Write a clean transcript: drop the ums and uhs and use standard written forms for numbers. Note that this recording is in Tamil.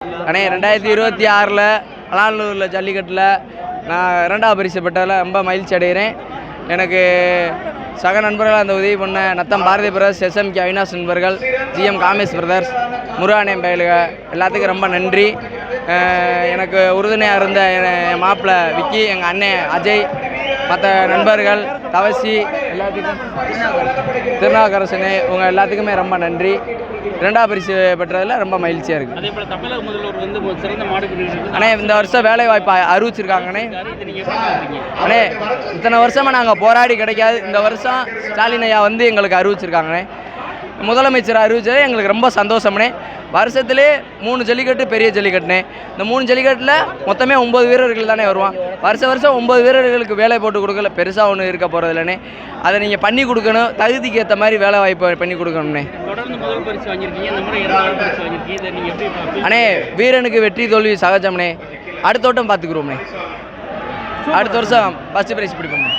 அண்ணே 2026 அலாலூரில் ஜல்லிக்கட்டில் நான் 2வது பரிசு பெற்றதில் ரொம்ப மகிழ்ச்சி அடைகிறேன். எனக்கு சக நண்பர்கள் அந்த உதவி பண்ண நத்தம் பாரதி பிரதர்ஸ், SMK அவினாஷ் நண்பர்கள், GM காமேஷ் பிரதர்ஸ், முருகானயம் பயலுக எல்லாத்துக்கும் ரொம்ப நன்றி. எனக்கு உறுதுணையாக இருந்த என் மாப்பிள்ளை விக்கி, எங்கள் அண்ணன் அஜய், மற்ற நண்பர்கள் தவசி எல்லாத்துக்கும், திருநாவுக்கரசனே, உங்கள் எல்லாத்துக்குமே ரொம்ப நன்றி. 2வது பரிசு பெற்றதில் ரொம்ப மகிழ்ச்சியாக இருக்குது. அதே போல் தமிழக முதல்வர் வந்து சிறந்த மாடு அண்ணே இந்த வருஷம் வேலை வாய்ப்பு அறிவிச்சிருக்காங்கண்ணே. அண்ணே இத்தனை வருஷமாக நாங்கள் போராடி கிடைக்காது, இந்த வருஷம் ஸ்டாலின் ஐயா வந்து எங்களுக்கு அறிவிச்சிருக்காங்கண்ணே. முதலமைச்சர் அறிவிச்சது எங்களுக்கு ரொம்ப சந்தோஷம்ண்ணே. வருஷத்துலே 3 ஜல்லிக்கட்டு பெரிய ஜல்லிக்கட்டுனே. இந்த 3 ஜல்லிக்கட்டில் மொத்தமே 9 வீரர்கள் தானே வருவான். வருஷம் 9 வீரர்களுக்கு வேலை போட்டு கொடுக்கல, பெருசாக ஒன்றும் இருக்க போகிறது இல்லைண்ணே. அதை நீங்கள் பண்ணி கொடுக்கணும், தகுதிக்கு ஏற்ற மாதிரி வேலை வாய்ப்பு பண்ணி கொடுக்கணும்ண்ணே. தொடர்ந்து முதல் பரிசு வாங்கியிருக்கீங்க, இந்த முறை 2வது பரிசு வாங்கியிருக்கீங்க, இதை நீங்கள் எப்படி? அண்ணே வீரனுக்கு வெற்றி தோல்வி சகஜம்ண்ணே. அடுத்த வட்டம் பார்த்துக்குறோம்ண்ணே. அடுத்த வருஷம் ஃபஸ்ட்டு ப்ரைஸ் பிடிப்போம்ண்ணே.